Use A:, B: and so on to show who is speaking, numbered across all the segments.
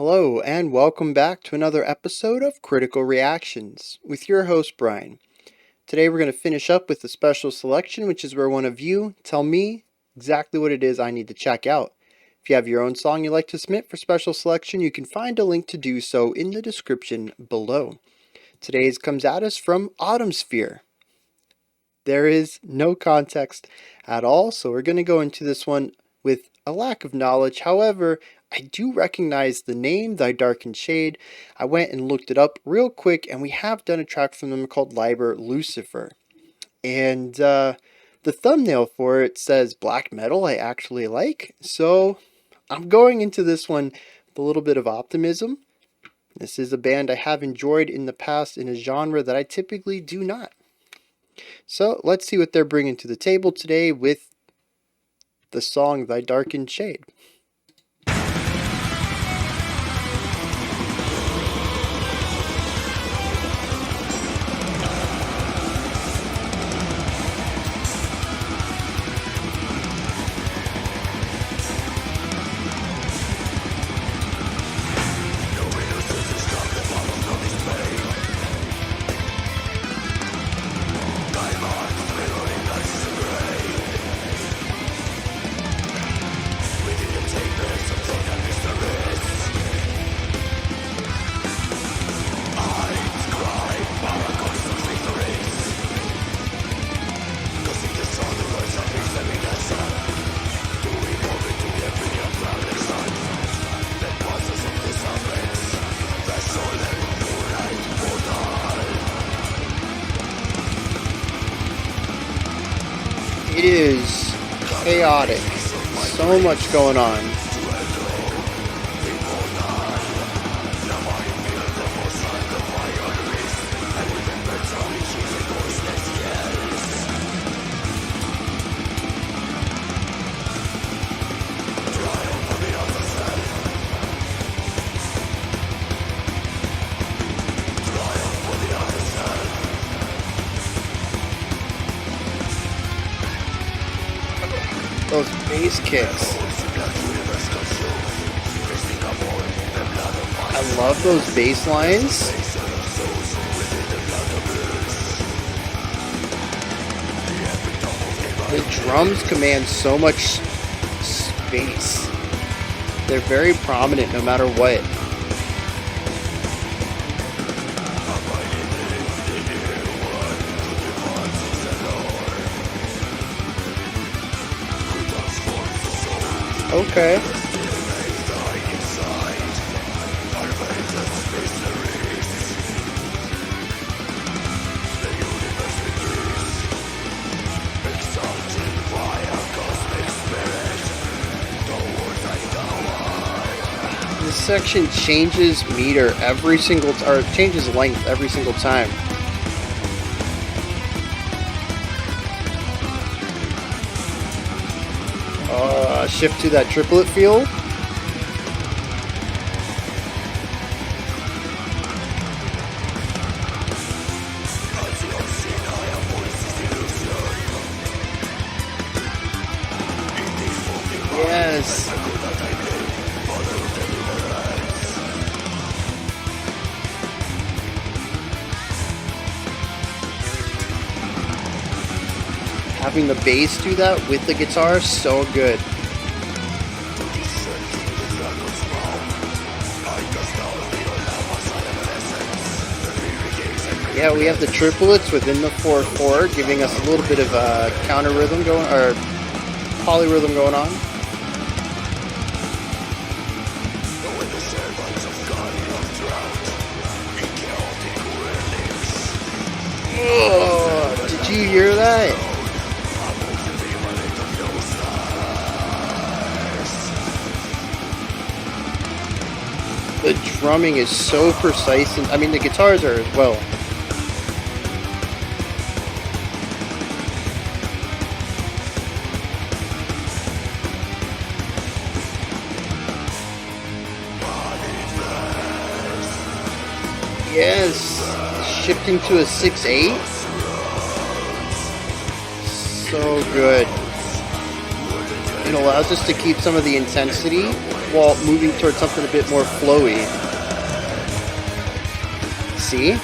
A: Hello, and welcome back to another episode of Critical Reactions with your host, Bryan. Today we're going to finish up with the special selection, which is where one of you tell me exactly what it is I need to check out. If you have your own song you'd like to submit for special selection, you can find a link to do so in the description below. Today's comes at us from Autumn Sphere. There is no context at all, so we're going to go into this one with a lack of knowledge. However, I do recognize the name Thy Darkened Shade. I went and looked it up real quick, and we have done a track from them called Liber Lucifer. And the thumbnail for it says black metal I actually like, so I'm going into this one with a little bit of optimism. This is a band I have enjoyed in the past in a genre that I typically do not. So let's see what they're bringing to the table today with the song Thy Darkened Shade. It is chaotic. So much going on. Those bass kicks. I love those bass lines. The drums command so much space. They're very prominent no matter what. Okay. This section changes meter every single or changes length every single time. Shift to that triplet feel. Yes. Having the bass do that with the guitar is so good. Yeah, we have the triplets within the 4/4, giving us a little bit of a counter rhythm going, or polyrhythm going on. Oh, did you hear that? The drumming is so precise, and I mean the guitars are as well. Yes, shifting to a 6/8. So good. It allows us to keep some of the intensity while moving towards something a bit more flowy. See?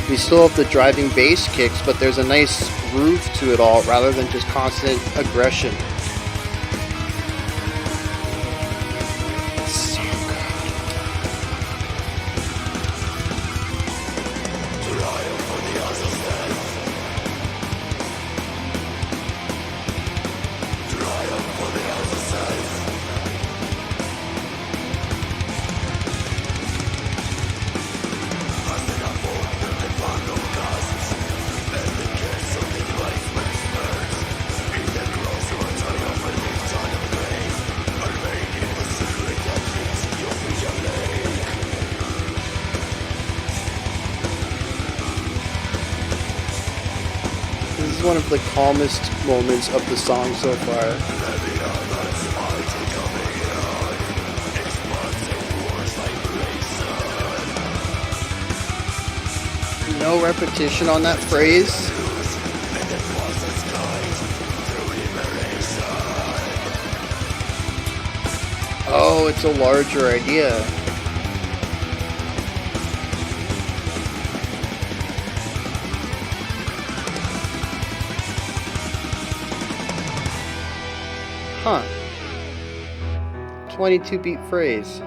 A: We still have the driving bass kicks, but there's a nice groove to it all rather than just constant aggression. So good. This is one of the calmest moments of the song so far. No repetition on that phrase. Oh, it's a larger idea. Huh. 22 beat phrase.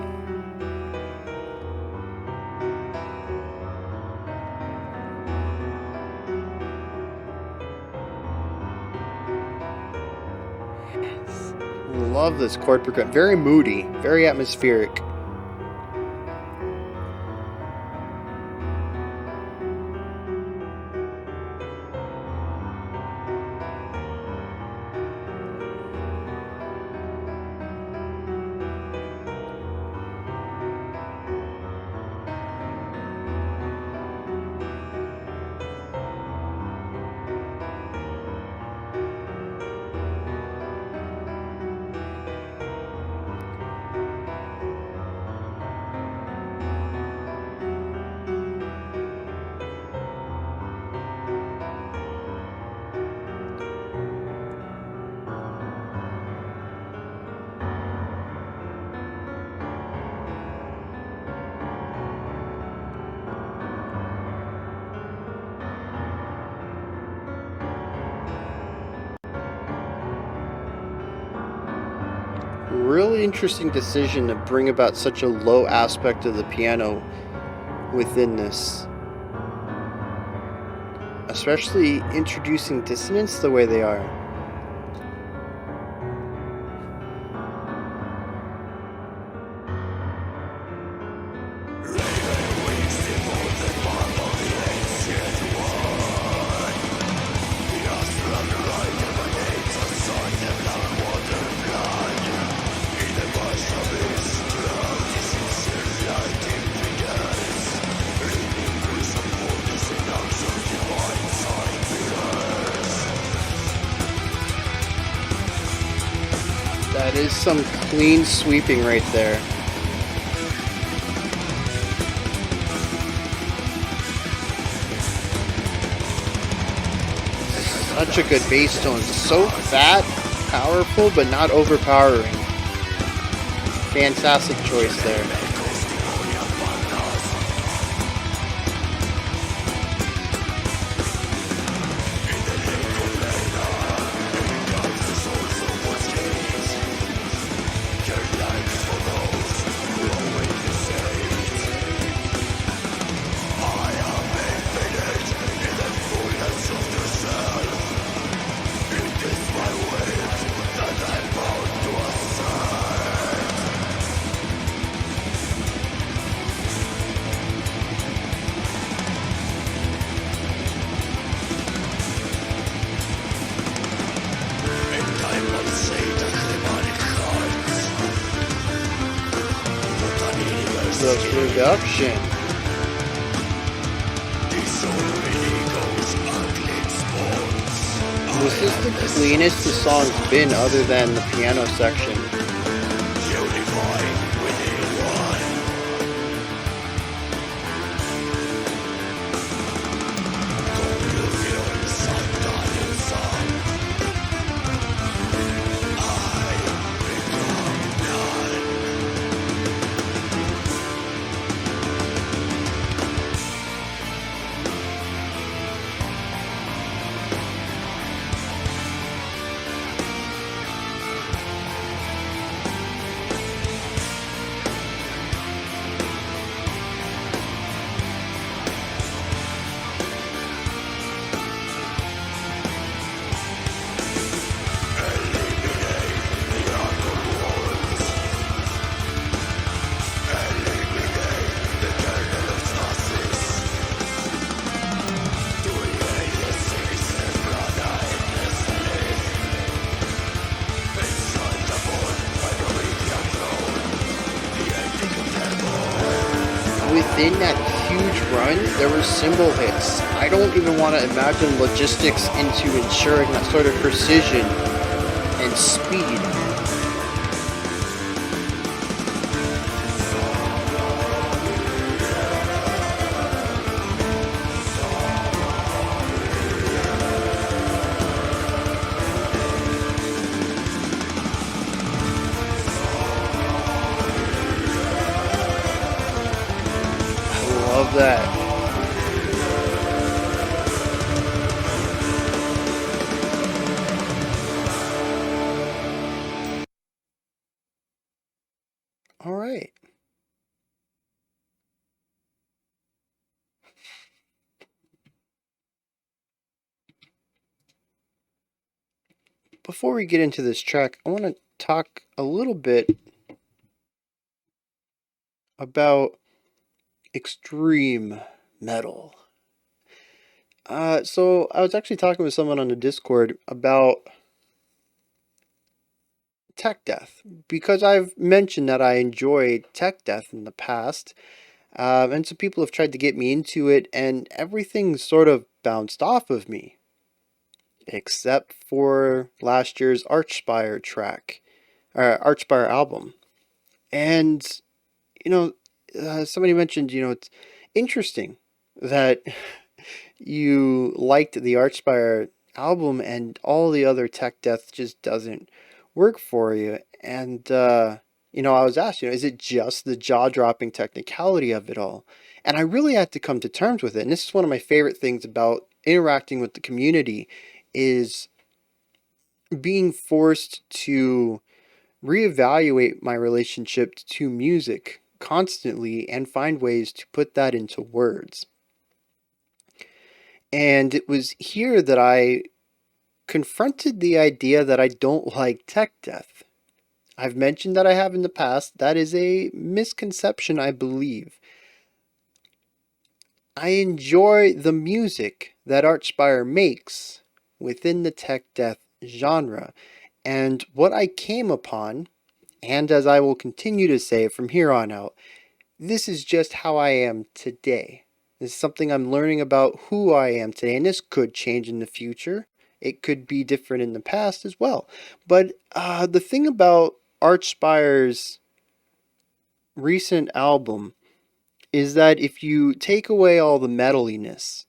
A: Love this chord progression. Very moody, very atmospheric. Really interesting decision to bring about such a low aspect of the piano within this. Especially introducing dissonance the way they are. That is some clean sweeping right there. Such a good bass tone. So fat, powerful, but not overpowering. Fantastic choice there. The production. This is the cleanest the song's been other than the piano section. within that huge run, there were cymbal hits. I don't even want to imagine logistics into ensuring that sort of precision and speed. I love that. All right. Before we get into this track, I want to talk a little bit about extreme metal. So I was actually talking with someone on the Discord about tech death because I've mentioned that I enjoy tech death in the past, and some people have tried to get me into it, and everything sort of bounced off of me, except for last year's Archspire track, or Archspire album. And you know, somebody mentioned, it's interesting that you liked the Archspire album and all the other tech death just doesn't work for you. And, I was asked, is it just the jaw dropping technicality of it all? And I really had to come to terms with it. And this is one of my favorite things about interacting with the community is being forced to reevaluate my relationship to music constantly and find ways to put that into words. And it was here that I confronted the idea that I don't like tech death. I've mentioned that I have in the past. That is a misconception, I believe. I enjoy the music that Archspire makes within the tech death genre. And what I came upon, and as I will continue to say from here on out, this is just how I am today. This is something I'm learning about who I am today, and this could change in the future. It could be different in the past as well. But the thing about Archspire's recent album is that if you take away all the metaliness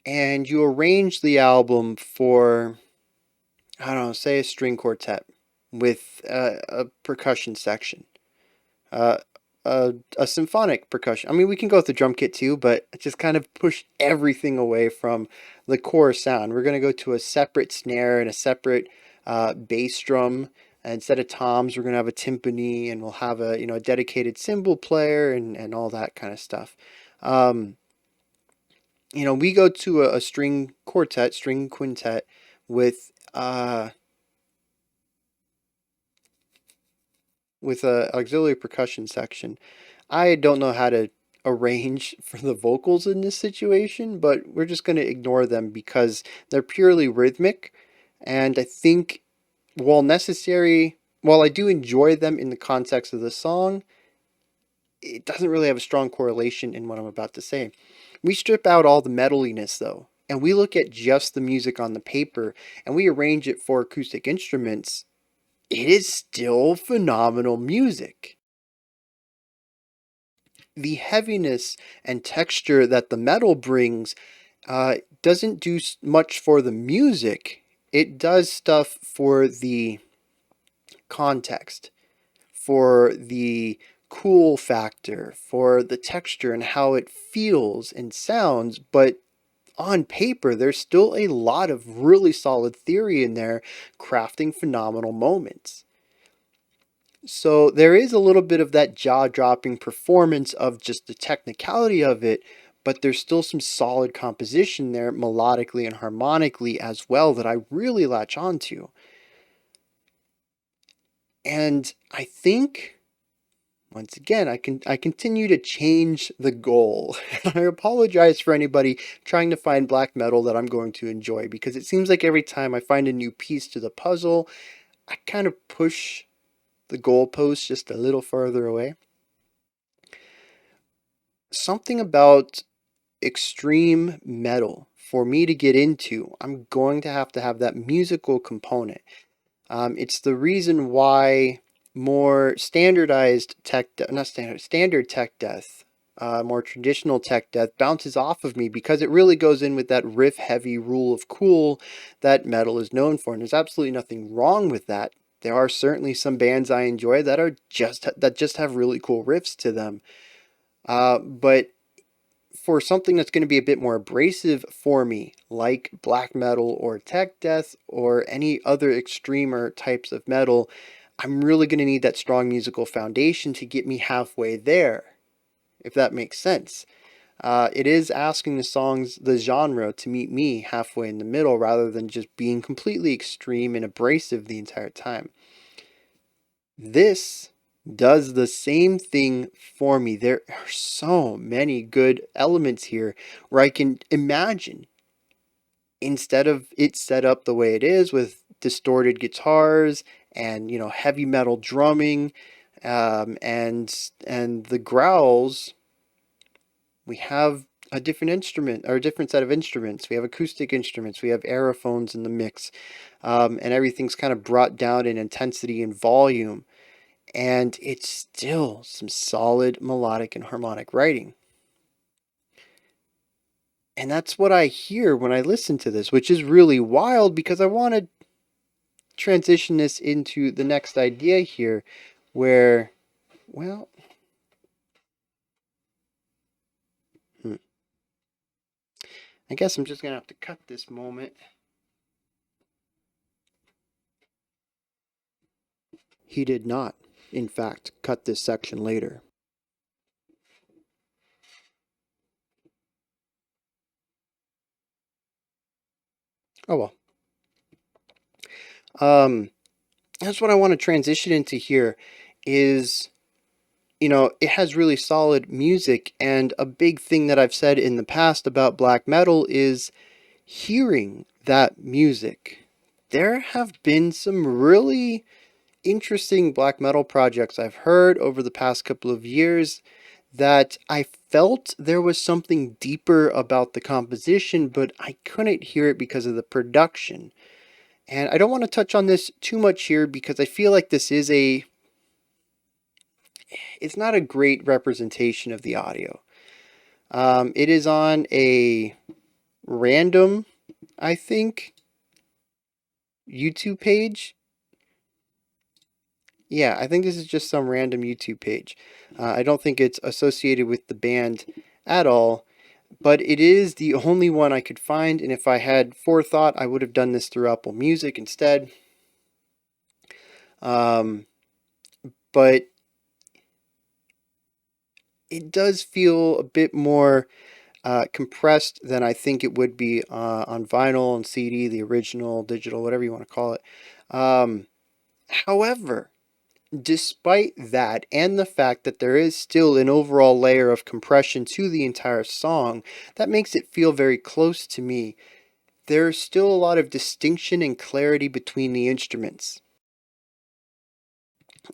A: and you arrange the album for, I don't know, say a string quartet with a percussion section, uh, a symphonic percussion. I mean, we can go with the drum kit too, but just kind of push everything away from the core sound. We're going to go to a separate snare and a separate bass drum. And instead of toms, we're going to have a timpani, and we'll have a dedicated cymbal player and all that kind of stuff. Um, we go to a string quartet, string quintet with a auxiliary percussion section. I don't know how to arrange for the vocals in this situation, but we're just going to ignore them because they're purely rhythmic. And I think, while I do enjoy them in the context of the song, it doesn't really have a strong correlation in what I'm about to say. We strip out all the metaliness, though, and we look at just the music on the paper and we arrange it for acoustic instruments. It is still phenomenal music. The heaviness and texture that the metal brings doesn't do much for the music. It does stuff for the context, for the cool factor, for the texture and how it feels and sounds. But on paper, there's still a lot of really solid theory in there, crafting phenomenal moments. So there is a little bit of that jaw-dropping performance of just the technicality of it, but there's still some solid composition there melodically and harmonically as well that I really latch onto. And I think once again I continue to change the goal. I apologize for anybody trying to find black metal that I'm going to enjoy, because it seems like every time I find a new piece to the puzzle, I kind of push the goalpost just a little further away. something about extreme metal for me to get into, I'm going to have that musical component. It's the reason why more standardized not standard tech death, more traditional tech death bounces off of me because it really goes in with that riff heavy rule of cool that metal is known for. And there's absolutely nothing wrong with that. There are certainly some bands I enjoy that just have really cool riffs to them. But for something that's going to be a bit more abrasive for me, like black metal or tech death or any other extremer types of metal, I'm really going to need that strong musical foundation to get me halfway there, if that makes sense. It is asking the genre, to meet me halfway in the middle rather than just being completely extreme and abrasive the entire time. This does the same thing for me. There are so many good elements here where I can imagine, instead of it set up the way it is with distorted guitars and heavy metal drumming, and the growls, we have a different instrument or a different set of instruments. We have acoustic instruments. We have aerophones in the mix, and everything's kind of brought down in intensity and volume. And it's still some solid melodic and harmonic writing. And that's what I hear when I listen to this, which is really wild because I want to transition this into the next idea here where, well, I guess I'm just going to have to cut this moment. He did not, in fact, cut this section later. Oh well. That's what I want to transition into here is, it has really solid music, and a big thing that I've said in the past about black metal is hearing that music. There have been some really interesting black metal projects I've heard over the past couple of years that I felt there was something deeper about the composition, but I couldn't hear it because of the production. And I don't want to touch on this too much here because I feel like it's not a great representation of the audio. It is on a random, I think, YouTube page. Yeah, I think this is just some random YouTube page. I don't think it's associated with the band at all, but it is the only one I could find, and if I had forethought, I would have done this through Apple Music instead. Um, but it does feel a bit more compressed than I think it would be on vinyl and CD, the original, digital, whatever you want to call it. However, despite that, and the fact that there is still an overall layer of compression to the entire song, that makes it feel very close to me. There's still a lot of distinction and clarity between the instruments.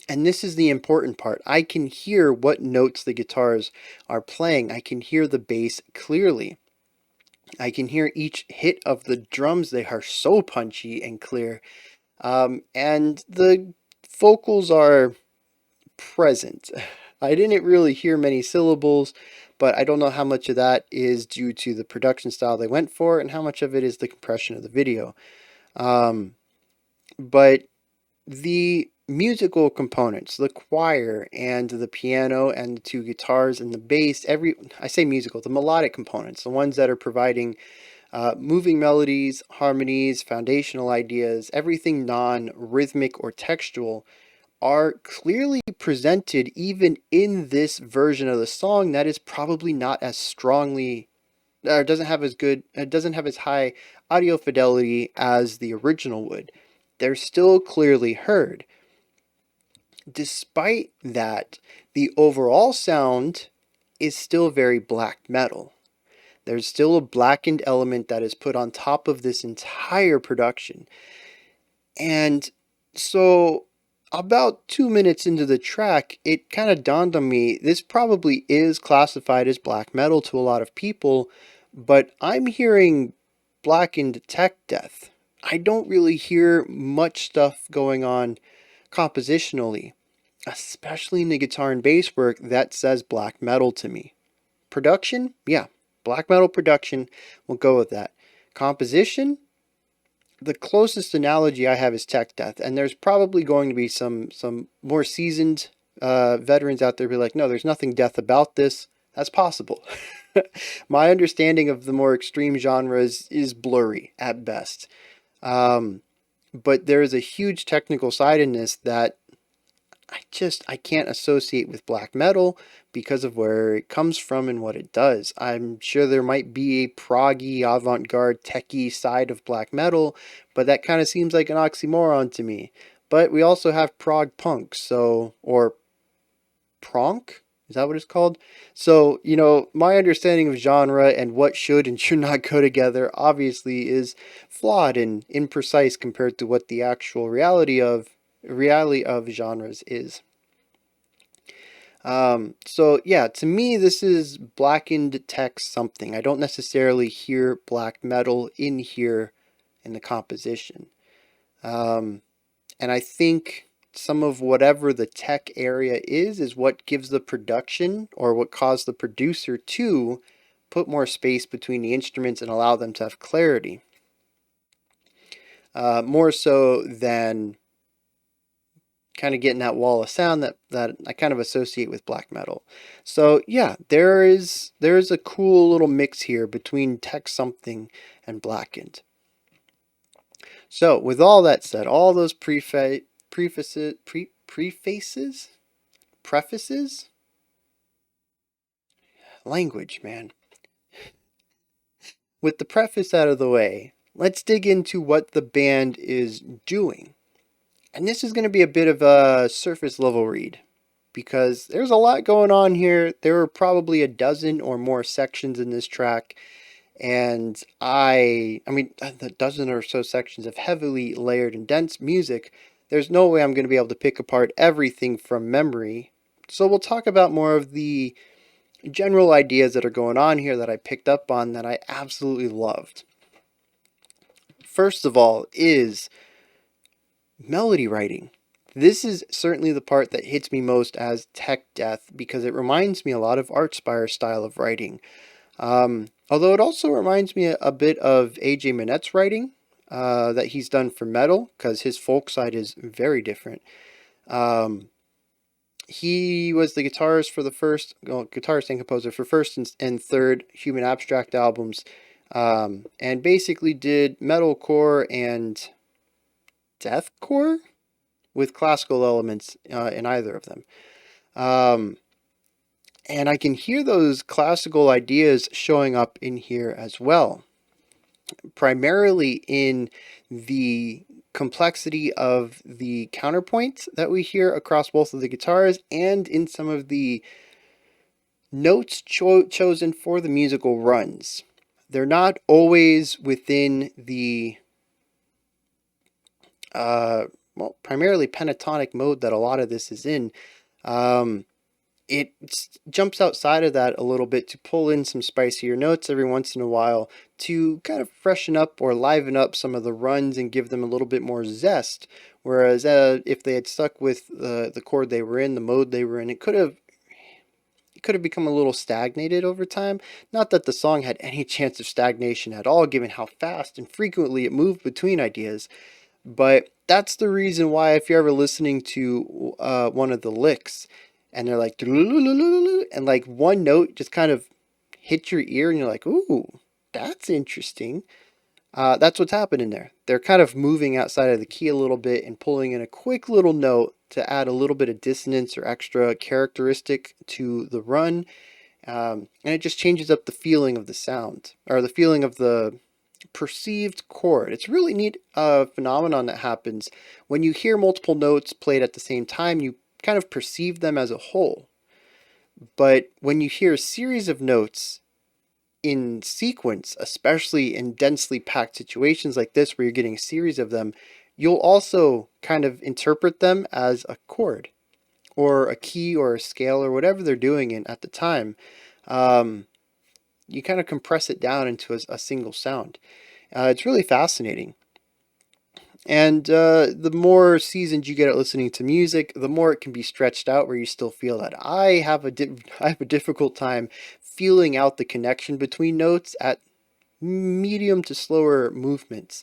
A: And this is the important part. I can hear what notes the guitars are playing. I can hear the bass clearly. I can hear each hit of the drums. They are so punchy and clear. And the vocals are present. I didn't really hear many syllables, but I don't know how much of that is due to the production style they went for and how much of it is the compression of the video. But the musical components, the choir and the piano and the two guitars and the bass, I say musical, the melodic components, the ones that are providing moving melodies, harmonies, foundational ideas, everything non-rhythmic or textual, are clearly presented even in this version of the song that is probably not as strongly, or doesn't have as good, it doesn't have as high audio fidelity as the original would. They're still clearly heard. Despite that, the overall sound is still very black metal. There's still a blackened element that is put on top of this entire production. And so about 2 minutes into the track, it kind of dawned on me this probably is classified as black metal to a lot of people, but I'm hearing blackened tech death. I don't really hear much stuff going on compositionally, especially in the guitar and bass work that says black metal to me. Production, yeah, black metal production, we'll go with that. Composition, the closest analogy I have is tech death, and there's probably going to be some more seasoned veterans out there who be like, no, there's nothing death about this. That's possible. My understanding of the more extreme genres is blurry at best. But there is a huge technical side in this that I can't associate with black metal because of where it comes from and what it does. I'm sure there might be a proggy, avant-garde, techie side of black metal, but that kind of seems like an oxymoron to me. But we also have prog punk, or pronk? Is that what it's called? So, my understanding of genre and what should and should not go together obviously is flawed and imprecise compared to what the actual reality of genres is. So yeah, to me, this is blackened text something. I don't necessarily hear black metal in here in the composition. And I think some of whatever the tech area is what gives the production or what caused the producer to put more space between the instruments and allow them to have clarity. More so than kind of getting that wall of sound that I kind of associate with black metal. So yeah, there is a cool little mix here between tech something and blackened. So with all that said, all those prefaces, language, man. With the preface out of the way, let's dig into what the band is doing. And this is going to be a bit of a surface level read because there's a lot going on here. There are probably a dozen or more sections in this track. And the dozen or so sections of heavily layered and dense music. There's no way I'm going to be able to pick apart everything from memory. So we'll talk about more of the general ideas that are going on here that I picked up on that I absolutely loved. First of all is melody writing. This is certainly the part that hits me most as tech death because it reminds me a lot of Archspire style of writing. Although it also reminds me a bit of A.J. Minette's writing that he's done for metal because his folk side is very different. He was the guitarist and composer for first and third Human Abstract albums, and basically did metalcore and deathcore with classical elements in either of them. And I can hear those classical ideas showing up in here as well, primarily in the complexity of the counterpoints that we hear across both of the guitars and in some of the notes chosen for the musical runs. They're not always within the primarily pentatonic mode that a lot of this is in. It jumps outside of that a little bit to pull in some spicier notes every once in a while to kind of freshen up or liven up some of the runs and give them a little bit more zest. Whereas if they had stuck with the chord they were in, the mode they were in, it could have become a little stagnated over time. Not that the song had any chance of stagnation at all, given how fast and frequently it moved between ideas. But that's the reason why if you're ever listening to one of the licks, and they're like, and like one note just kind of hits your ear and you're like, ooh, that's interesting. That's what's happening there. They're kind of moving outside of the key a little bit and pulling in a quick little note to add a little bit of dissonance or extra characteristic to the run. And it just changes up the feeling of the sound or the feeling of the perceived chord. It's a really neat phenomenon that happens when you hear multiple notes played at the same time. You kind of perceive them as a whole. But when you hear a series of notes in sequence, especially in densely packed situations like this where you're getting a series of them, you'll also kind of interpret them as a chord or a key or a scale or whatever they're doing in at the time. Um, you kind of compress it down into a single sound. It's really fascinating. And the more seasoned you get at listening to music, the more it can be stretched out where you still feel that. I have a difficult time feeling out the connection between notes at medium to slower movements.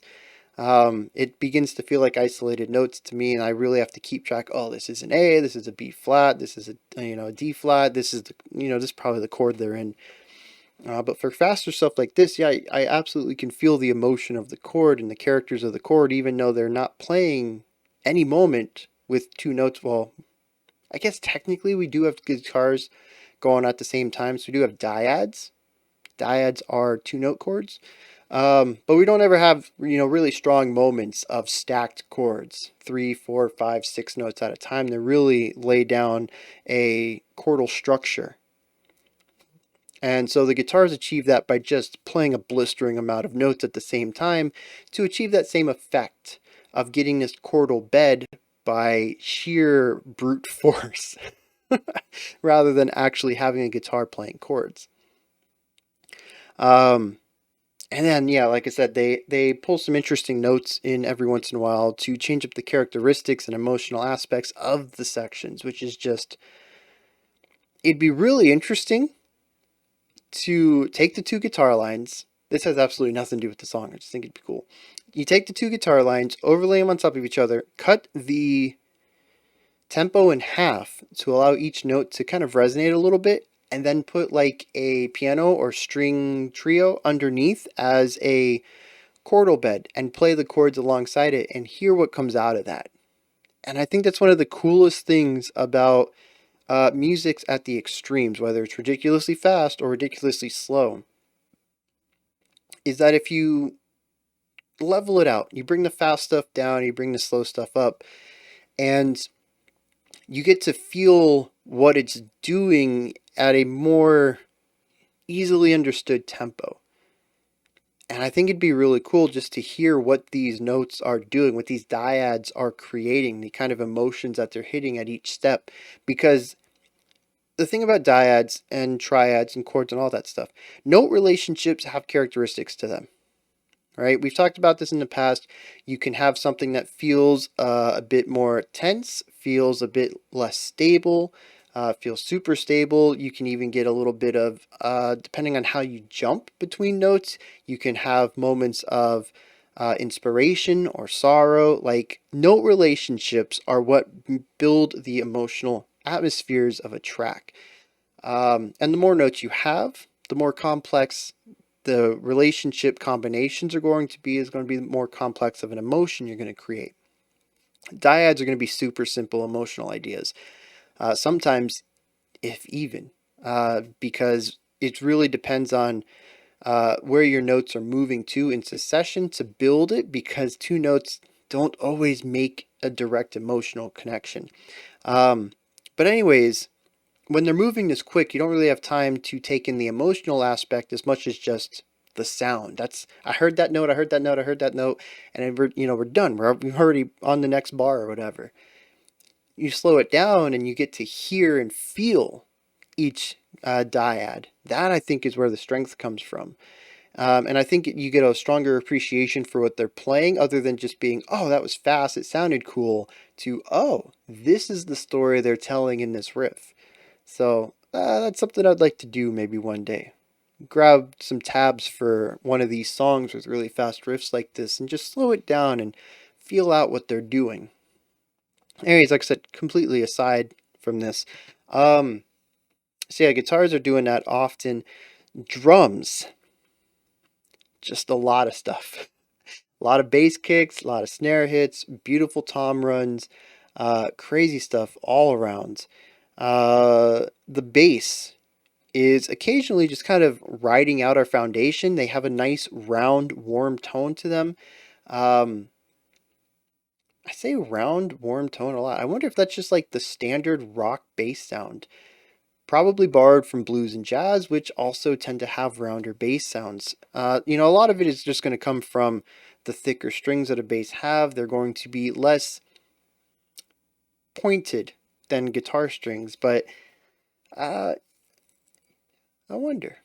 A: It begins to feel like isolated notes to me, and I really have to keep track. Oh, this is an A, this is a B flat, this is a D flat, this is this is probably the chord they're in. But for faster stuff like this, yeah, I absolutely can feel the emotion of the chord and the characters of the chord, even though they're not playing any moment with two notes. Well, I guess technically we do have guitars going at the same time, so we do have dyads. Dyads are two note chords. But we don't ever have, really strong moments of stacked chords, 3, 4, 5, 6 notes at a time. They really lay down a chordal structure. And so the guitars achieve that by just playing a blistering amount of notes at the same time to achieve that same effect of getting this chordal bed by sheer brute force rather than actually having a guitar playing chords. Um, and then, yeah, like I said, they pull some interesting notes in every once in a while to change up the characteristics and emotional aspects of the sections, which is just, it'd be really interesting to take the two guitar lines. This has absolutely nothing to do with the song. I just think it'd be cool. You take the two guitar lines, overlay them on top of each other, cut the tempo in half to allow each note to kind of resonate a little bit, and then put like a piano or string trio underneath as a chordal bed and play the chords alongside it and hear what comes out of that. And I think that's one of the coolest things about music's at the extremes, whether it's ridiculously fast or ridiculously slow, is that if you level it out, you bring the fast stuff down, you bring the slow stuff up, and you get to feel what it's doing at a more easily understood tempo. And I think it'd be really cool just to hear what these notes are doing, what these dyads are creating, the kind of emotions that they're hitting at each step. Because the thing about dyads and triads and chords and all that stuff, note relationships have characteristics to them. Right? We've talked about this in the past. You can have something that feels a bit more tense, feels a bit less stable, feels super stable. You can even get a little bit of, depending on how you jump between notes, you can have moments of inspiration or sorrow. Like, note relationships are what build the emotional atmospheres of a track. And the more notes you have, the more complex the relationship combinations are going to be, is going to be more complex of an emotion you're going to create. Dyads are going to be super simple emotional ideas, sometimes if even, because it really depends on where your notes are moving to in succession to build it, because two notes don't always make a direct emotional connection. But anyways, when they're moving this quick, you don't really have time to take in the emotional aspect as much as just the sound. That's, I heard that note, I heard that note, I heard that note, and then we're done. We're already on the next bar or whatever. You slow it down and you get to hear and feel each dyad. That, I think, is where the strength comes from. And I think you get a stronger appreciation for what they're playing, other than just being, oh, that was fast, it sounded cool, to, oh, this is the story they're telling in this riff. So that's something I'd like to do maybe one day. Grab some tabs for one of these songs with really fast riffs like this and just slow it down and feel out what they're doing. Anyways, like I said, completely aside from this. So yeah, guitars are doing that often. Drums, just a lot of stuff. A lot of bass kicks, a lot of snare hits, beautiful tom runs, crazy stuff all around. The bass is occasionally just kind of riding out our foundation. They have a nice, round, warm tone to them. Um, I say round, warm tone a lot. I wonder if that's just like the standard rock bass sound. Probably borrowed from blues and jazz, which also tend to have rounder bass sounds. A lot of it is just going to come from the thicker strings that a bass have, they're going to be less pointed than guitar strings. But uh, I wonder.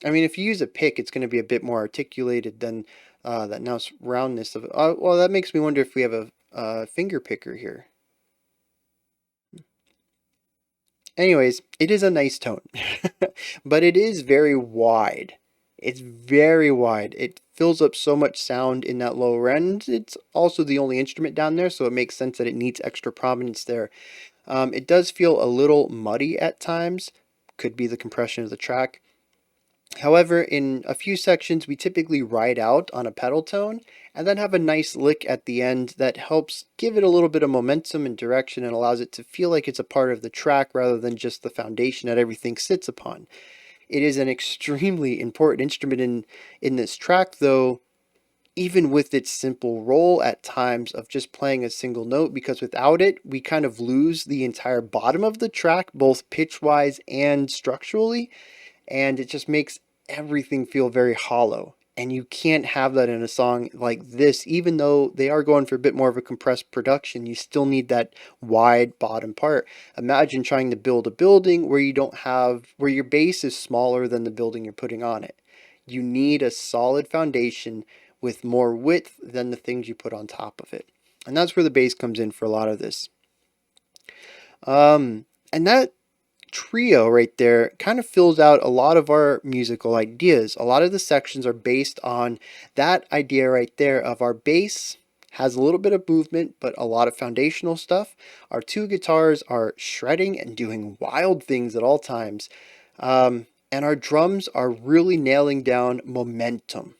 A: I mean, if you use a pick, it's going to be a bit more articulated than that nice roundness of it. Well, that makes me wonder if we have a finger picker here. Anyways, it is a nice tone, but it is very wide. It's very wide. It fills up so much sound in that lower end. It's also the only instrument down there, so it makes sense that it needs extra prominence there. It does feel a little muddy at times. Could be the compression of the track. However, in a few sections, we typically ride out on a pedal tone and then have a nice lick at the end that helps give it a little bit of momentum and direction and allows it to feel like it's a part of the track rather than just the foundation that everything sits upon. It is an extremely important instrument in this track, though, even with its simple role at times of just playing a single note, because without it, we kind of lose the entire bottom of the track, both pitch-wise and structurally, and it just makes everything feel very hollow. And you can't have that in a song like this, even though they are going for a bit more of a compressed production. You still need that wide bottom part. Imagine trying to build a building where you don't have, where your base is smaller than the building you're putting on it. You need a solid foundation with more width than the things you put on top of it. And that's where the bass comes in for a lot of this. And that trio right there kind of fills out a lot of our musical ideas. A lot of the sections are based on that idea right there of our bass has a little bit of movement, but a lot of foundational stuff. Our two guitars are shredding and doing wild things at all times. And our drums are really nailing down momentum.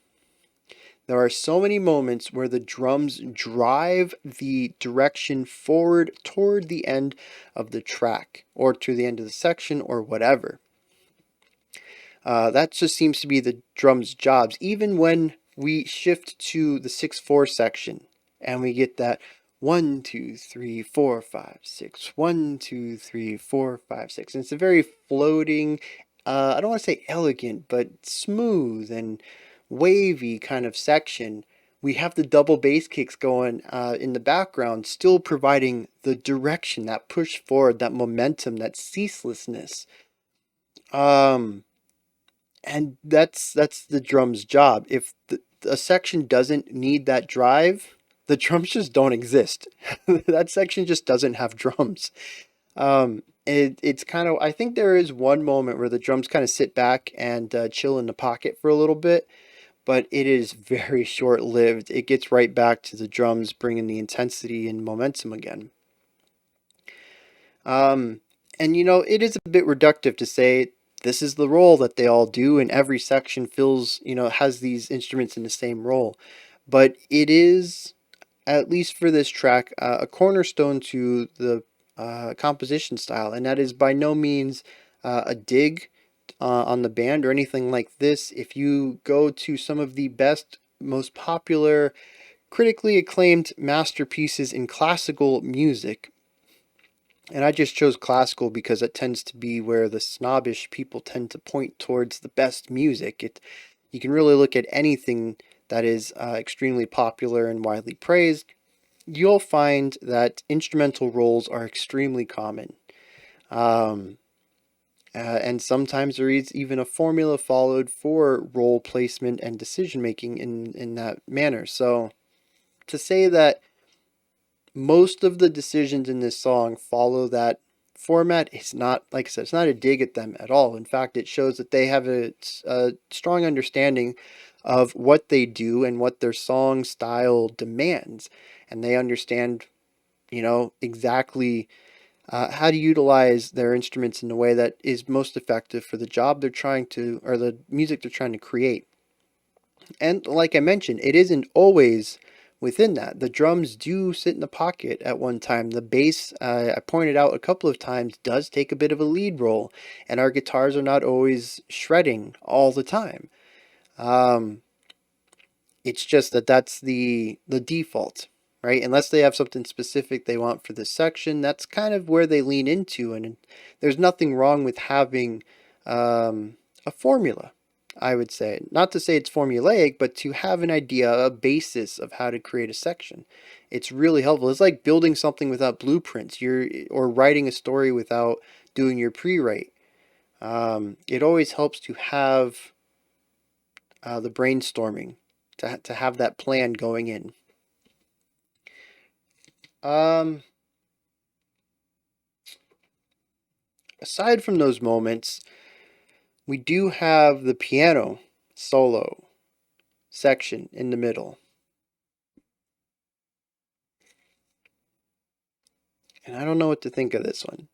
A: There are so many moments where the drums drive the direction forward toward the end of the track or to the end of the section or whatever. That just seems to be the drums' jobs. Even when we shift to the 6/4 section and we get that 1, 2, 3, 4, 5, 6, 1, 2, 3, 4, 5, 6. And it's a very floating, I don't want to say elegant, but smooth and wavy kind of section. We have the double bass kicks going in the background, still providing the direction, that push forward, that momentum, that ceaselessness. Um, and that's the drum's job. If a section doesn't need that drive, the drums just don't exist. That section just doesn't have drums. It's kind of, I think there is one moment where the drums kind of sit back and chill in the pocket for a little bit, but it is very short lived. It gets right back to the drums bringing the intensity and momentum again. Um, and it is a bit reductive to say this is the role that they all do, and every section feels, has these instruments in the same role. But it is, at least for this track, a cornerstone to the composition style, and that is by no means a dig on the band or anything like this. If you go to some of the best, most popular, critically acclaimed masterpieces in classical music, and I just chose classical because it tends to be where the snobbish people tend to point towards the best music. You can really look at anything that is extremely popular and widely praised. You'll find that instrumental roles are extremely common. And sometimes there is even a formula followed for role placement and decision making in that manner. So to say that most of the decisions in this song follow that format is not, like I said, it's not a dig at them at all. In fact, it shows that they have a strong understanding of what they do and what their song style demands. And they understand, exactly how to utilize their instruments in a way that is most effective for the job they're trying to, or the music they're trying to create. And like I mentioned, it isn't always within that. The drums do sit in the pocket at one time. The bass, I pointed out a couple of times, does take a bit of a lead role, and our guitars are not always shredding all the time. Um, it's just that that's the default, right? Unless they have something specific they want for this section, that's kind of where they lean into, and there's nothing wrong with having a formula. I would say. Not to say it's formulaic, but to have an idea, a basis of how to create a section. It's really helpful. It's like building something without blueprints. Or writing a story without doing your pre-write. It always helps to have the brainstorming, to have that plan going in. Um, Aside from those moments, we do have the piano solo section in the middle. And I don't know what to think of this one.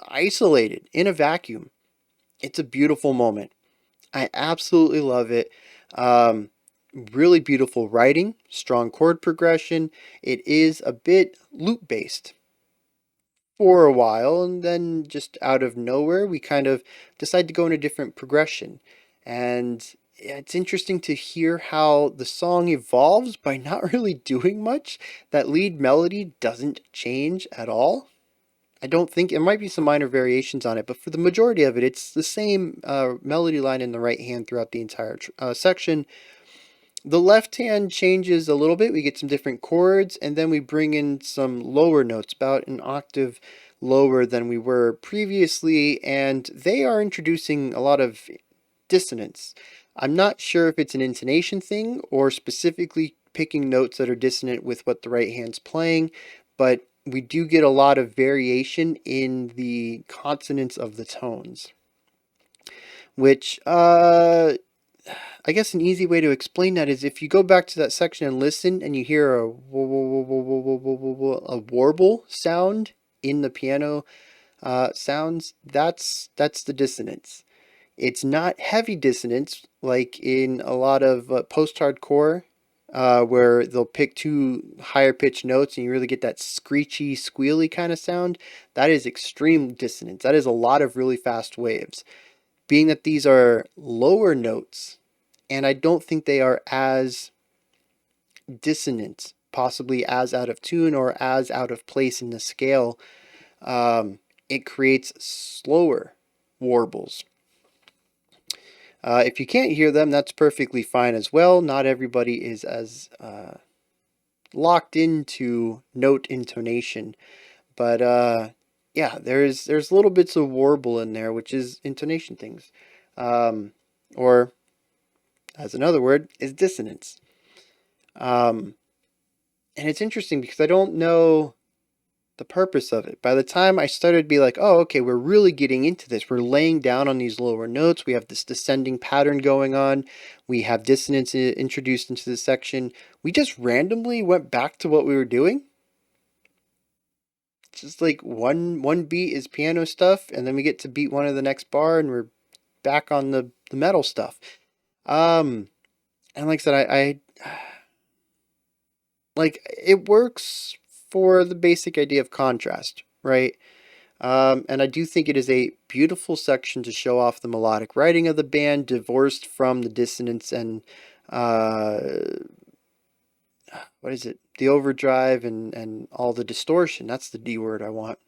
A: Isolated in a vacuum. It's a beautiful moment. I absolutely love it. Um, really beautiful writing, strong chord progression. It is a bit loop based for a while, and then just out of nowhere, we kind of decide to go in a different progression. And it's interesting to hear how the song evolves by not really doing much. That lead melody doesn't change at all. I don't think it might be some minor variations on it, but for the majority of it, it's the same melody line in the right hand throughout the entire section. The left hand changes a little bit. We get some different chords, and then we bring in some lower notes, about an octave lower than we were previously, and they are introducing a lot of dissonance. I'm not sure if it's an intonation thing or specifically picking notes that are dissonant with what the right hand's playing, but we do get a lot of variation in the consonants of the tones, which I guess an easy way to explain that is if you go back to that section and listen and you hear a warble sound in the piano sounds, that's the dissonance. It's not heavy dissonance like in a lot of post-hardcore, where they'll pick two higher pitched notes and you really get that screechy, squealy kind of sound. That is extreme dissonance. That is a lot of really fast waves. Being that these are lower notes, and I don't think they are as dissonant, possibly as out of tune or as out of place in the scale, it creates slower warbles. If you can't hear them, that's perfectly fine as well. Not everybody is as locked into note intonation, but yeah, there's little bits of warble in there, which is intonation things, or as another word is dissonance. And it's interesting because I don't know the purpose of it. By the time I started to be like, oh, okay, we're really getting into this. We're laying down on these lower notes. We have this descending pattern going on. We have dissonance introduced into the section. We just randomly went back to what we were doing. It's just like one beat is piano stuff, and then we get to beat one of the next bar, and we're back on the metal stuff. And like I said, I like it works for the basic idea of contrast, right? And I do think it is a beautiful section to show off the melodic writing of the band, divorced from the dissonance and uh, what is it? The overdrive and all the distortion. That's the D word I want.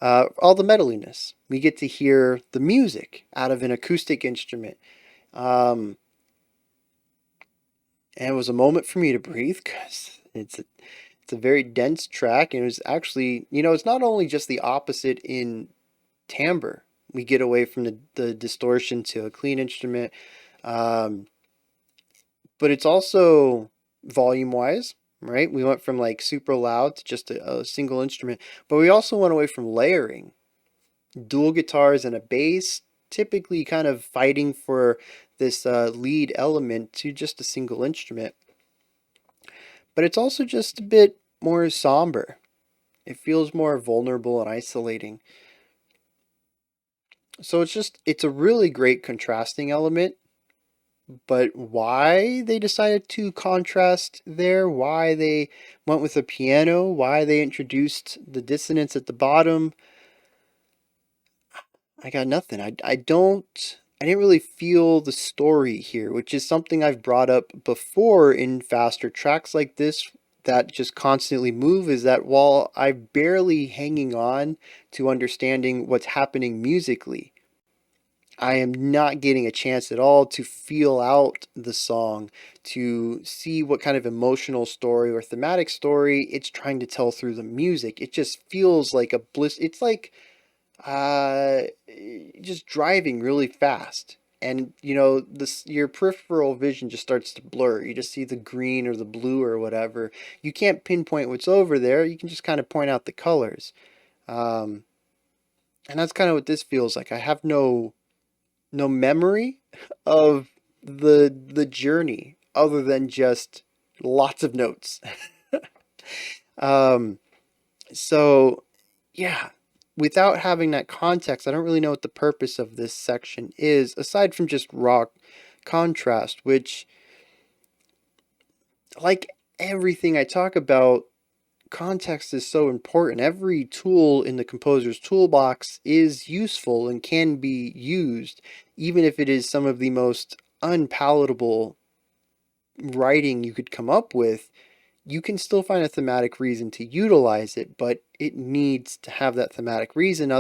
A: All the metaliness. We get to hear the music out of an acoustic instrument. Um, and it was a moment for me to breathe because it's a very dense track, and it was actually, it's not only just the opposite in timbre. We get away from the distortion to a clean instrument, um, but it's also volume wise, right? We went from like super loud to just a single instrument, but we also went away from layering, dual guitars and a bass, typically kind of fighting for this lead element to just a single instrument. But it's also just a bit more somber. It feels more vulnerable and isolating. So it's a really great contrasting element, but why they decided to contrast there, why they went with a piano, why they introduced the dissonance at the bottom, I got nothing. I didn't really feel the story here, which is something I've brought up before in faster tracks like this that just constantly move, is that while I'm barely hanging on to understanding what's happening musically, I am not getting a chance at all to feel out the song, to see what kind of emotional story or thematic story it's trying to tell through the music. It just feels like a bliss. It's like uh, just driving really fast. And this your peripheral vision just starts to blur. You just see the green or the blue or whatever. You can't pinpoint what's over there. You can just kind of point out the colors. Um, and that's kind of what this feels like. I have no memory of the journey other than just lots of notes. Um, so yeah, without having that context, I don't really know what the purpose of this section is, aside from just raw contrast, which, like everything I talk about, context is so important. Every tool in the composer's toolbox is useful and can be used, even if it is some of the most unpalatable writing you could come up with. You can still find a thematic reason to utilize it, but it needs to have that thematic reason.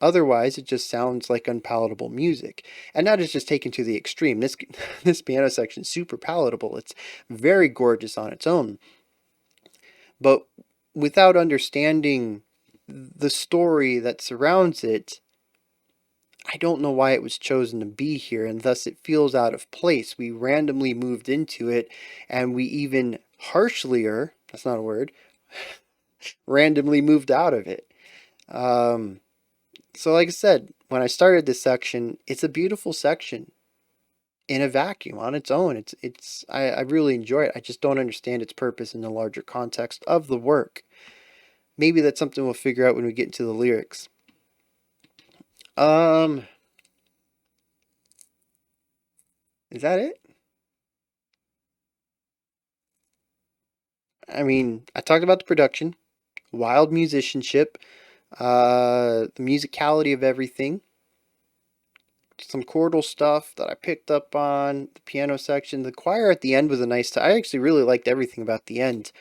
A: Otherwise, it just sounds like unpalatable music. And that is just taken to the extreme. This piano section is super palatable. It's very gorgeous on its own. But without understanding the story that surrounds it, I don't know why it was chosen to be here, and thus it feels out of place. We randomly moved into it, and we even harshlier, that's not a word, randomly moved out of it. Um, so like I said, when I started this section, it's a beautiful section in a vacuum on its own. I really enjoy it. I just don't understand its purpose in the larger context of the work. Maybe that's something we'll figure out when we get into the lyrics. Um, is that it? I mean, I talked about the production, wild musicianship, the musicality of everything, some chordal stuff that I picked up on, the piano section. The choir at the end was a nice I actually really liked everything about the end.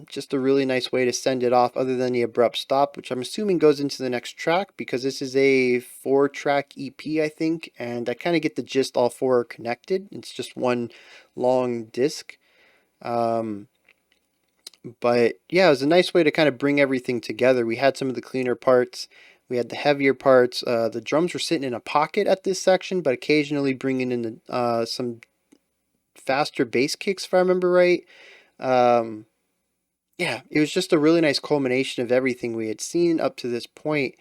A: Just a really nice way to send it off, other than the abrupt stop, which I'm assuming goes into the next track, because this is a 4-track EP, I think, and I kind of get the gist. All four are connected. It's just one long disc. Um, but yeah, it was a nice way to kind of bring everything together. We had some of the cleaner parts. We had the heavier parts. The drums were sitting in a pocket at this section, but occasionally bringing in some faster bass kicks, if I remember right. Um, yeah, it was just a really nice culmination of everything we had seen up to this point,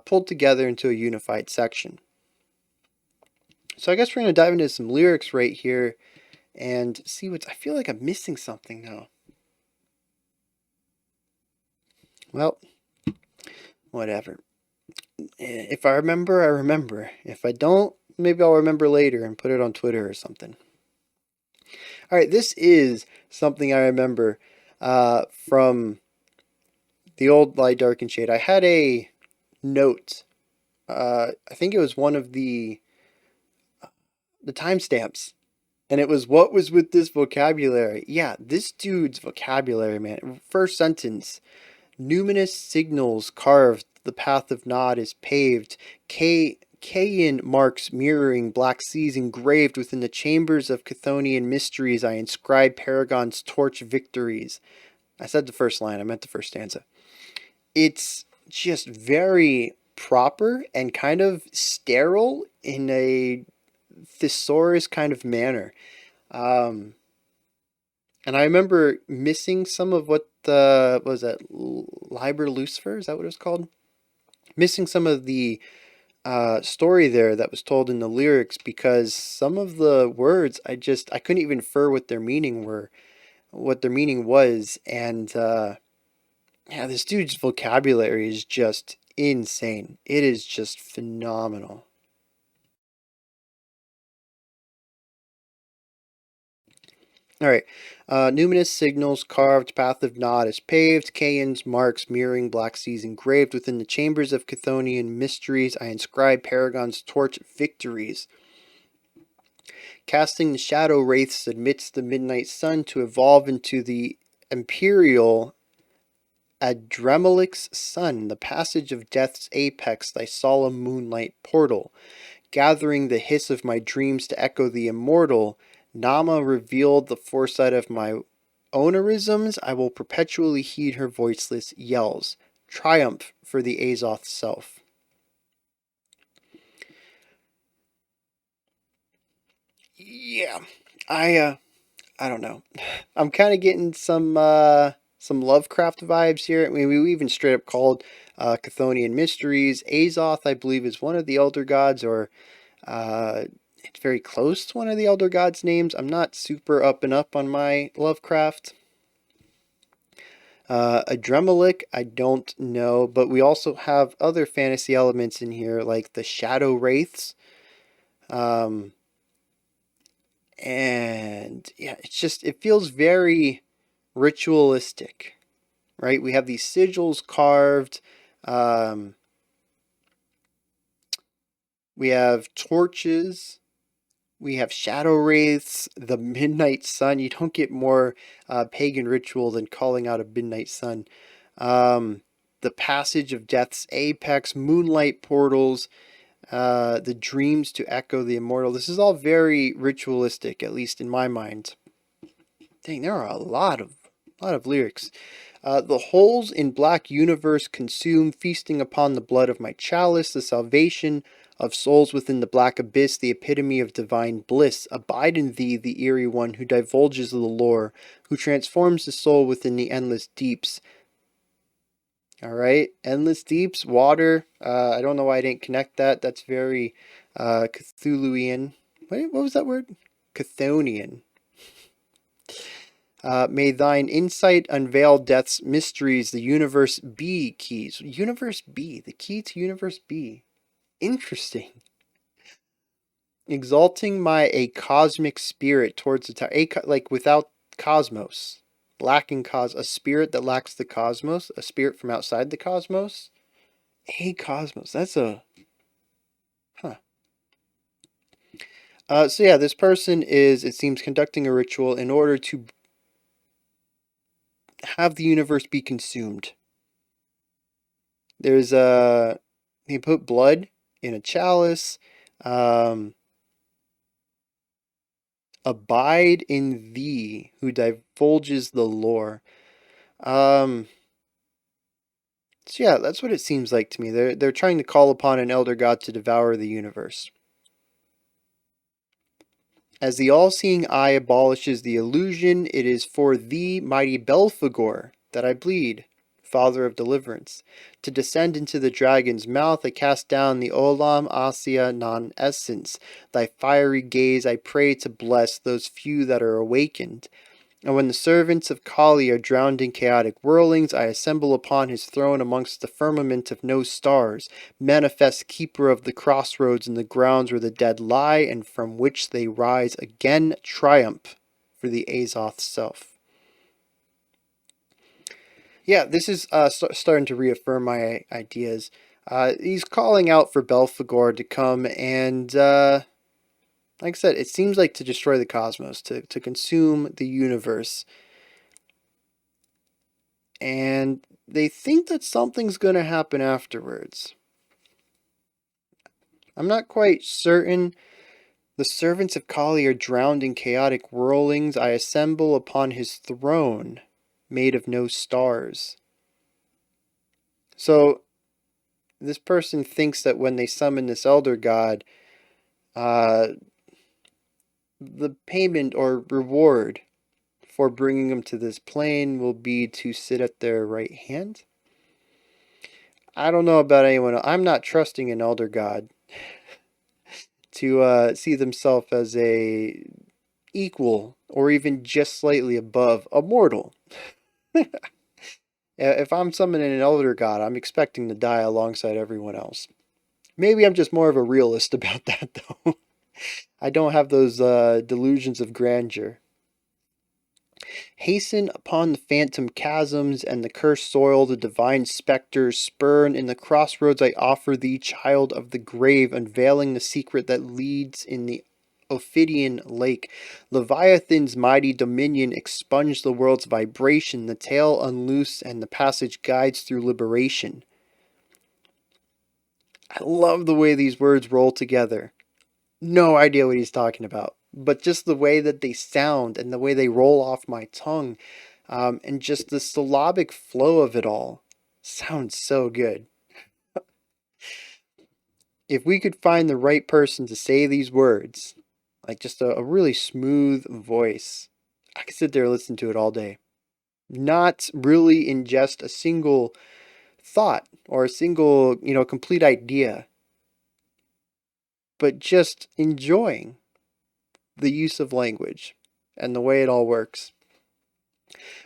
A: pulled together into a unified section. So I guess we're going to dive into some lyrics right here and see what's. I feel like I'm missing something now. Well, whatever. If I remember, I remember. If I don't, maybe I'll remember later and put it on Twitter or something. All right, this is something I remember from the old Thy Darkened Shade. I had a note. I think it was one of the timestamps, and it was, what was with this vocabulary? Yeah, this dude's vocabulary, man. First sentence: numinous signals carved, the path of nod is paved. Cain marks mirroring, black seas engraved, within the chambers of Chthonian mysteries I inscribe Paragon's torch victories. I said the first line, I meant the first stanza. It's just very proper and kind of sterile in a thesaurus kind of manner. Um, and I remember missing some of what what was that, Liber Lucifer? Is that what it was called? Missing some of the story there that was told in the lyrics, because some of the words I couldn't even infer what their meaning was, and yeah, this dude's vocabulary is just insane. It is just phenomenal. All right. Numinous signals carved, path of nod is paved, Cain's marks mirroring, black seas engraved, within the chambers of Chthonian mysteries I inscribe Paragon's torch victories. Casting the shadow wraiths amidst the midnight sun to evolve into the imperial Adremelic's sun, the passage of death's apex, thy solemn moonlight portal. gathering the hiss of my dreams to echo the immortal. Nama revealed the foresight of my onerisms. I will perpetually heed her voiceless yells. Triumph for the Azoth self. Yeah, I don't know. I'm kind of getting some Lovecraft vibes here. I mean, we even straight up called Chthonian Mysteries. Azoth, I believe, is one of the Elder Gods, or it's very close to one of the Elder Gods' names. I'm not super up and up on my Lovecraft. Adremelik, I don't know, but we also have other fantasy elements in here, like the Shadow Wraiths. And yeah, it feels very ritualistic, right? We have these sigils carved. We have torches. We have shadow wraiths, the midnight sun. You don't get more pagan ritual than calling out a midnight sun. The passage of death's apex, moonlight portals, the dreams to echo the immortal. This is all very ritualistic, at least in my mind. Dang, there are a lot of lyrics. The holes in black universe consume, feasting upon the blood of my chalice, the salvation of souls within the black abyss, the epitome of divine bliss. Abide in thee, the eerie one who divulges the lore, who transforms the soul within the endless deeps. All right, endless deeps, water. I don't know why I didn't connect that. That's very Cthulhuian. Wait, what was that word? Chthonian. May thine insight unveil death's mysteries, the universe B keys. Universe B, the key to universe B. Interesting. Exalting my a cosmic spirit towards the tower. Like without cosmos. Lacking a spirit that lacks the cosmos. A spirit from outside the cosmos. A cosmos. That's a... Huh. So yeah, this person is, it seems, conducting a ritual in order to have the universe be consumed. There's he put blood in a chalice. Abide in thee, who divulges the lore. So yeah, that's what it seems like to me. They're trying to call upon an elder god to devour the universe. As the all-seeing eye abolishes the illusion, it is for thee, mighty Belphegor, that I bleed, father of deliverance. To descend into the dragon's mouth, I cast down the Olam Asya non-essence. Thy fiery gaze I pray to bless those few that are awakened. And when the servants of Kali are drowned in chaotic whirlings, I assemble upon his throne amongst the firmament of no stars, manifest keeper of the crossroads and the grounds where the dead lie, and from which they rise again, triumph for the Azoth self. Yeah, this is starting to reaffirm my ideas. He's calling out for Belphegor to come and, like I said, it seems like to destroy the cosmos, to consume the universe. And they think that something's going to happen afterwards. I'm not quite certain. The servants of Kali are drowned in chaotic whirlings. I assemble upon his throne, made of no stars. So, this person thinks that when they summon this elder god, the payment or reward for bringing them to this plane will be to sit at their right hand. I don't know about anyone else. I'm not trusting an elder god to see themselves as a equal or even just slightly above a mortal. If I'm summoning an elder god, I'm expecting to die alongside everyone else. Maybe I'm just more of a realist about that, though. I don't have those delusions of grandeur. Hasten upon the phantom chasms and the cursed soil, the divine specters spurn. In the crossroads I offer thee, child of the grave, unveiling the secret that leads in the Ophidian lake. Leviathan's mighty dominion expunge the world's vibration, the tail unloose and the passage guides through liberation. I love the way these words roll together. no idea what he's talking about. But just the way that they sound and the way they roll off my tongue, and just the syllabic flow of it all sounds so good. If we could find the right person to say these words, like just a really smooth voice, I could sit there and listen to it all day. Not really ingest a single thought or a single, complete idea, but just enjoying the use of language and the way it all works.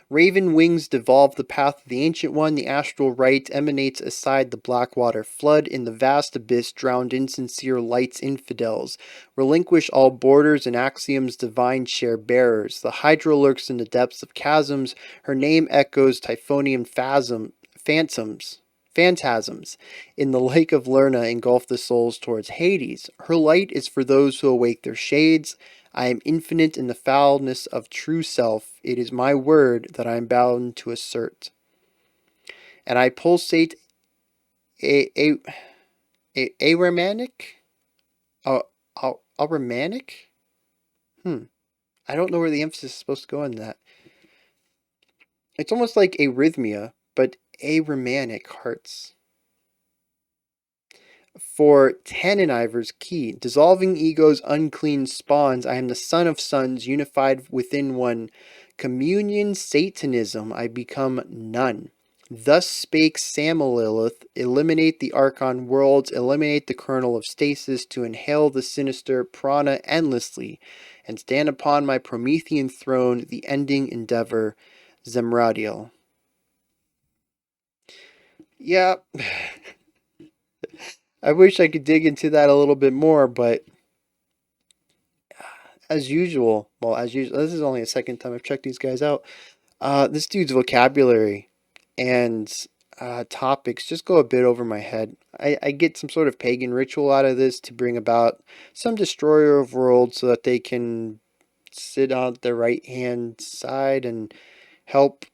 A: Raven wings devolve the path of the Ancient One. The astral right emanates aside the black water flood. In the vast abyss drowned insincere lights infidels. Relinquish all borders and axioms divine share bearers. The Hydra lurks in the depths of chasms. Her name echoes Typhonian phantasms. In the lake of Lerna engulf the souls towards Hades. Her light is for those who awake their shades. I am infinite in the foulness of true self. It is my word that I am bound to assert. And I pulsate a Ramanic? A Ramanic? I don't know where the emphasis is supposed to go on that. It's almost like arrhythmia, but aromanic hearts. For Tanneniver's key, dissolving ego's unclean spawns, I am the son of sons, unified within one. Communion Satanism, I become none. Thus spake Samalilith, eliminate the Archon worlds, eliminate the kernel of stasis, to inhale the sinister prana endlessly, and stand upon my Promethean throne, the ending endeavor, Zemradiel. Yeah. I wish I could dig into that a little bit more, but as usual, this is only the second time I've checked these guys out. This dude's vocabulary and topics just go a bit over my head. I get some sort of pagan ritual out of this to bring about some destroyer of worlds so that they can sit on the right hand side and help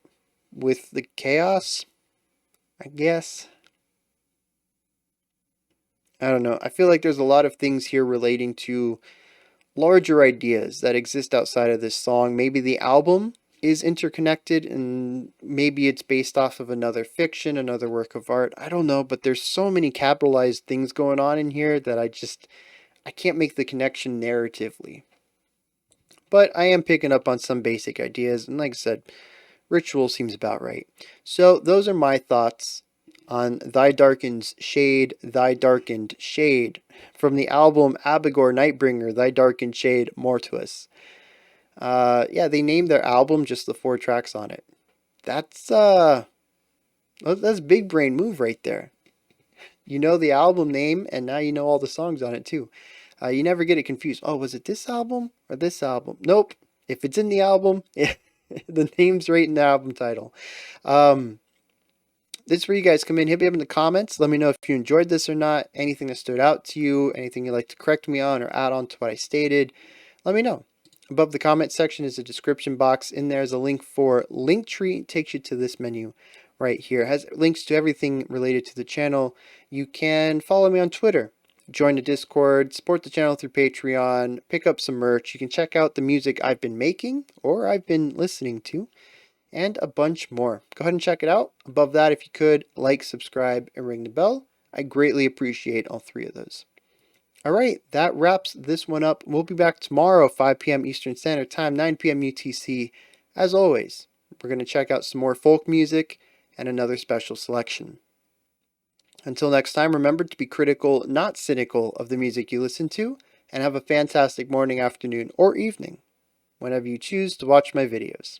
A: with the chaos, I guess. I don't know. I feel like there's a lot of things here relating to larger ideas that exist outside of this song. Maybe the album is interconnected and maybe it's based off of another fiction, another work of art. I don't know, but there's so many capitalized things going on in here that I can't make the connection narratively. But I am picking up on some basic ideas, and like I said, ritual seems about right. So those are my thoughts on Thy Darkened Shade, Thy Darkened Shade, from the album Abigor Nightbringer, Thy Darkened Shade Mortuus. Yeah, they named their album just the 4 tracks on it. That's big brain move right there. You know the album name, and now you know all the songs on it too. You never get it confused. Oh, was it this album or this album? Nope. If it's in the album, the name's right in the album title. This is where you guys come in. Hit me up in the comments. Let me know if you enjoyed this or not. Anything that stood out to you. Anything you'd like to correct me on or add on to what I stated. Let me know. Above the comment section is a description box. In there is a link for Linktree. It takes you to this menu right here. It has links to everything related to the channel. You can follow me on Twitter. Join the Discord. Support the channel through Patreon. Pick up some merch. You can check out the music I've been making or I've been listening to, and a bunch more. Go ahead and check it out. Above that, if you could, like, subscribe, and ring the bell. I greatly appreciate all 3 of those. All right, that wraps this one up. We'll be back tomorrow, 5 p.m. Eastern Standard Time, 9 p.m. UTC. As always, we're going to check out some more folk music and another special selection. Until next time, remember to be critical, not cynical, of the music you listen to, and have a fantastic morning, afternoon, or evening, whenever you choose to watch my videos.